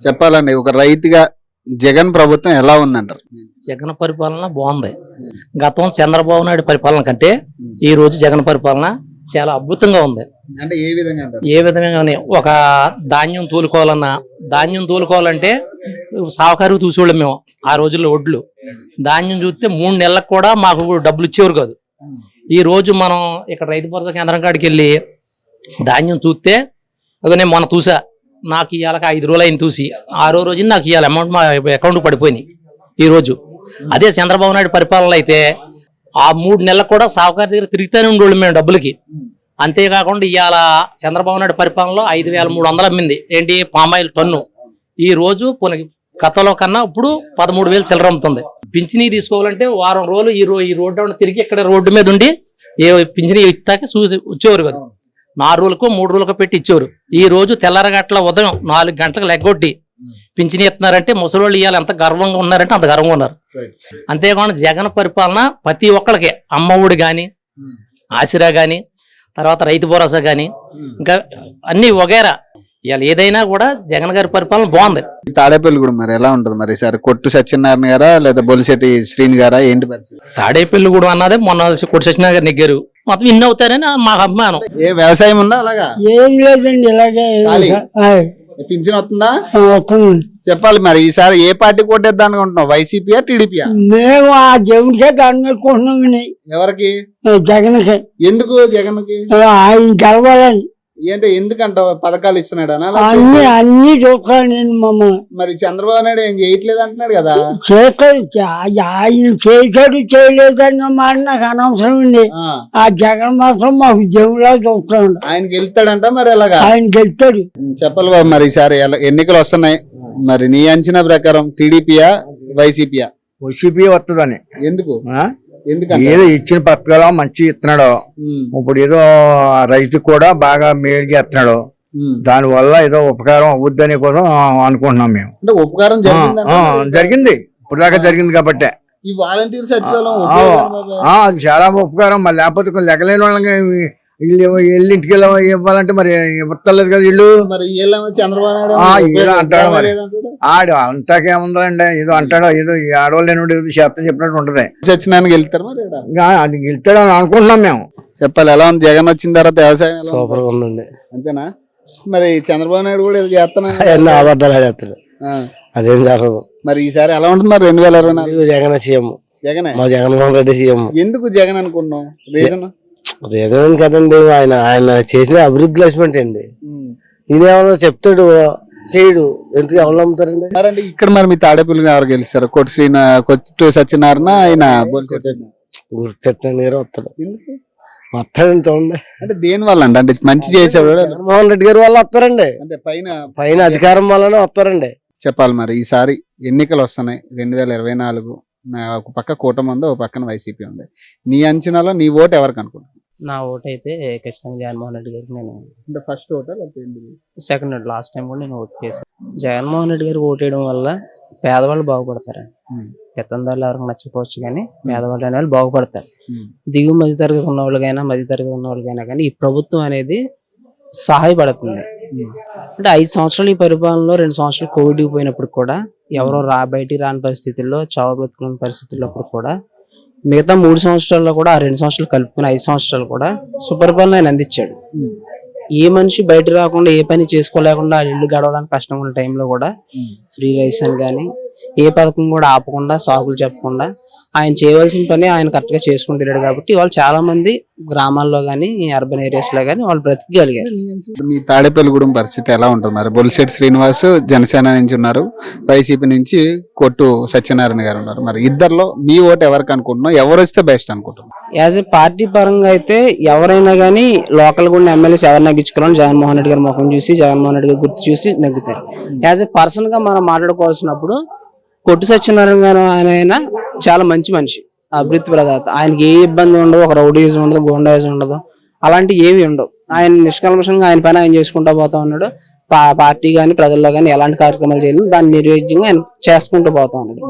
చెప్పాలండి ఒక రైతుగా జగన్ ప్రభుత్వం ఎలా ఉందంటారు? జగన్ పరిపాలన బాగుంది. గతం చంద్రబాబు నాయుడు పరిపాలన కంటే ఈ రోజు జగన్ పరిపాలన చాలా అద్భుతంగా ఉంది. అంటే ఏ విధంగా? ఏ విధంగా ఒక ధాన్యం తోలుకోవాలంటే సాహకారికి చూసేవాళ్ళం మేము ఆ రోజుల్లో. ఒడ్లు ధాన్యం చూస్తే 3 నెలలకు కూడా మాకు డబ్బులు ఇచ్చేవారు కాదు. ఈ రోజు మనం ఇక్కడ రైతు భరోసా కేంద్రం కాడికి వెళ్ళి ధాన్యం చూస్తే అదే నేను మొన్న చూసా, నాకు ఇవాళకి 5 రోజులు అయిన చూసి 6వ రోజు నాకు ఇవాళ అమౌంట్ మా అకౌంట్ పడిపోయినాయి ఈ రోజు. అదే చంద్రబాబు నాయుడు పరిపాలన అయితే ఆ 3 నెలలకు కూడా సాహకారి దగ్గర తిరుగుతూనే ఉండేవాళ్ళు మేము డబ్బులకి. అంతేకాకుండా ఇవాళ చంద్రబాబు నాయుడు పరిపాలనలో 5,300 అమ్మింది ఏంటి పామాయిల్ టన్ను. ఈ రోజు గతంలో కన్నా ఇప్పుడు 13,000 చిల్లర అమ్ముతుంది. పింఛనీ తీసుకోవాలంటే వారం రోజులు ఈ రోడ్డు తిరిగి ఇక్కడ రోడ్డు మీద ఉండి ఏ పింఛనీ ఇస్తాక వచ్చేవారు కదా. 4 రోజులకో 3 రోజులకో పెట్టి ఇచ్చేవారు. ఈ రోజు తెల్లరగట్ల ఉదయం 4 గంటలకు లెగ్గొట్టి పింఛనీ ఇస్తున్నారంటే ముసలోళ్ళు ఇవాళ ఎంత గర్వంగా ఉన్నారంటే అంత గర్వంగా ఉన్నారు. అంతేకాకుండా జగన్ పరిపాలన ప్రతి ఒక్కరికి అమ్మఒడి కానీ, ఆసిరా కానీ, తర్వాత రైతు భరోసా కానీ, ఇంకా అన్ని వగేరా ఇవాళ ఏదైనా కూడా జగన్ గారి పరిపాలన బాగుంది. తాడేపల్లి కూడా మరి ఎలా ఉంటుంది మరి సార్? కొట్టు సత్యనారాయణ గారా లేదా బొలిశెట్టి శ్రీని గారా ఏంటి? తాడేపల్లి కూడా అన్నదే మొన్న కొట్టు సత్యనారాయణ గారు నెగ్గారు, మొత్తం ఇన్ని అవుతారని మాకు అభిమానం. ఏ వ్యవసాయం ఉందా? అలాగా ఏం లేదండి, ఇలాగే పింఛన్ వస్తుందా? చెప్పాలి మరి ఈసారి ఏ పార్టీ కొట్టేద్దాం అనుకుంటున్నావు? వైసీపీయా టీడీపీయా? మేము ఆ జగన్కే దండం పెట్టుకుంటున్నాం. ఎవరికి? జగన్కే. ఎందుకు జగన్కి? ఆయన గెలవాలని. ఏంటో ఎందుకంటావు? పథకాలు ఇస్తున్నాడు అన్ని చూస్తాను నేను. మమ్మల్ని మరి చంద్రబాబు నాయుడు ఏం చేయట్లేదు అంటున్నాడు కదా. ఆయన చేశాడు చేయలేదని మాట నాకు అనవసరం అండి. ఆ జగన్ మాత్రం మాకు దేవులా చూస్తాడు. ఆయన గెలుస్తాడంట మరి ఎలాగా? ఆయన గెలుస్తాడు. చెప్పాలి బాబు మరి ఈసారి ఎన్నికలు వస్తున్నాయి, మరి నీ అంచనా ప్రకారం టీడీపీయా వైసీపీయా? వైసీపీ వస్తుందని. ఎందుకు? ఏదో ఇచ్చిన పథకాలు మంచి ఇస్తున్నాడు. ఇప్పుడు ఏదో రైతు కూడా బాగా మేలు చేస్తున్నాడు. దాని వల్ల ఏదో ఉపకారం అవుద్దని కోసం అనుకుంటున్నాం మేము. అంటే ఉపకారం జరిగింది, ఇప్పుడు దాకా జరిగింది కాబట్టి ఈ వాలంటీర్ సచివాలయం అది చాలా ఉపకారం. మరి లేకపోతే లెక్కలేని వాళ్ళకి ఇల్లు ఇంటికి ఇవ్వాలంటే మరి ఇవ్వలేదు కదా ఇల్లు. మరి చంద్రబాబు ఏదో అంటాడు, మరి ఆడు అంతాకేముందండి ఏదో అంటాడో, ఏదో ఆడవాళ్ళు శాతం చెప్పినట్టు ఉంటది. సత్యనారాయణ వెళ్తారు మరి అది గెలుస్తాడు అని అనుకుంటున్నాం మేము. చెప్పాలి ఎలా ఉంది జగన్ వచ్చిన తర్వాత వ్యవసాయం? సూపర్ గా ఉందండి. అంతేనా? మరి చంద్రబాబు నాయుడు కూడా చేస్తున్నాడు, అబద్ధాలు ఆడేస్తాడు, అదేం జరగదు. మరి ఈసారి ఎలా ఉంటుంది మరి 2024? జగన్ సీఎం. జగన్ మా జగన్మోహన్ రెడ్డి సీఎం. ఎందుకు జగన్ అనుకున్నాం? రీజన్ రీజన్ కదండి, ఆయన చేసిన అభివృద్ధి లక్ష్మెంట్ అండి. ఇదేమన్నా చెప్తాడు చేయడు, ఎందుకు ఎవరు నమ్ముతారండి? మరి ఇక్కడ మరి మీ తాడేపల్లి ఎవరు గెలుస్తారు? కొట్టు సత్యనారాయణ ఆయన సత్యనారాయణ వస్తాడు. వస్తాడని చూడండి. అంటే దేని వల్ల అండి? అంటే మంచి చేసేవాడు జగన్మోహన్ రెడ్డి గారి వల్ల వస్తారండి, అంటే పైన అధికారం వల్లనే వస్తారండి. చెప్పాలి మరి ఈసారి ఎన్నికలు వస్తున్నాయి 2024. ఒక పక్క కూటమి ఉంది, ఒక పక్కన వైసీపీ ఉంది. నీ అంచనాలో నీ ఓటు ఎవరికి అనుకుంటున్నావు? నా ఓటు అయితే ఖచ్చితంగా జగన్మోహన్ రెడ్డి గారికి. నేను అంటే ఫస్ట్ ఓటా సెకండ్ ఓట్, లాస్ట్ టైం కూడా నేను ఓటు చేశాను. జగన్మోహన్ రెడ్డి గారికి ఓటేయడం వల్ల పేదవాళ్ళు బాగుపడతారండి. పెత్తందారులు ఎవరికి నచ్చకపోవచ్చు కానీ పేదవాళ్ళు అనే వాళ్ళు బాగుపడతారు. దిగువ మధ్య తరగతి ఉన్న వాళ్ళకైనా, మధ్య తరగతి ఉన్న వాళ్ళకైనా కానీ ఈ ప్రభుత్వం అనేది సహాయపడుతుంది. అంటే 5 సంవత్సరాలు ఈ పరిపాలనలో 2 సంవత్సరాలు కోవిడ్ పోయినప్పుడు కూడా ఎవరో బయటికి రాని పరిస్థితుల్లో, చావు బ్రతుకున్న పరిస్థితుల్లో కూడా మిగతా 3 సంవత్సరాల్లో కూడా ఆ 2 సంవత్సరాలు కలుపుకుని 5 సంవత్సరాలు కూడా సుపరిపాలన ఆయన అందించాడు. ఏ మనిషి బయట రాకుండా ఏ పని చేసుకోలేకుండా ఇల్లు గడవడానికి కష్టం ఉన్న టైంలో కూడా ఫ్రీ రైస్ అని కానీ ఏ పథకం కూడా ఆపకుండా, సాకులు చెప్పకుండా ఆయన చేయవలసిన పని ఆయన కరెక్ట్ గా చేసుకుంటున్నాడు. కాబట్టి వాళ్ళు చాలా మంది గ్రామాల్లో గానీ, అర్బన్ ఏరియాస్ లో గానీ వాళ్ళు బ్రతికగలిగారు. మీ తాడేపల్లిగూడెం పరిస్థితి ఎలా ఉంటుంది మరి? బొలిశెట్టి శ్రీనివాస్ జనసేన నుంచి ఉన్నారు, వైసీపీ నుంచి కొట్టు సత్యనారాయణ గారు ఉన్నారు. మరి ఇద్దరులో మీ ఓటు ఎవరికి అనుకుంటున్నావు? ఎవరు వస్తే బెస్ట్ అనుకుంటున్నావు? యాజ్ ఏ పార్టీ పరంగా అయితే ఎవరైనా గానీ లోకల్ కూడా ఎమ్మెల్యేస్ ఎవరు నగ్గించుకోవాలని జగన్మోహన్ రెడ్డి గారి ముఖం చూసి, జగన్మోహన్ రెడ్డి గారి గుర్తు చూసి నగ్గుతారు. యాజ్ ఏ పర్సన్ గా మనం మాట్లాడుకోవాల్సినప్పుడు కొట్టు సత్యనారాయణ గారు ఆయన చాలా మంచి మనిషి, అభివృద్ధి ప్రదాత. ఆయనకి ఏ ఇబ్బంది ఉండదు, ఒక రౌడీజం ఉండదు, గోండాయిజం ఉండదు, అలాంటివి ఏమి ఉండవు. ఆయన నిష్కల్మషంగా ఆయన పైన ఆయన చేసుకుంటూ పోతా ఉన్నాడు. పార్టీ కానీ ప్రజల్లో కానీ ఎలాంటి కార్యక్రమాలు చేయాలి దాన్ని నిర్వేద్యంగా ఆయన చేసుకుంటూ పోతా ఉన్నాడు.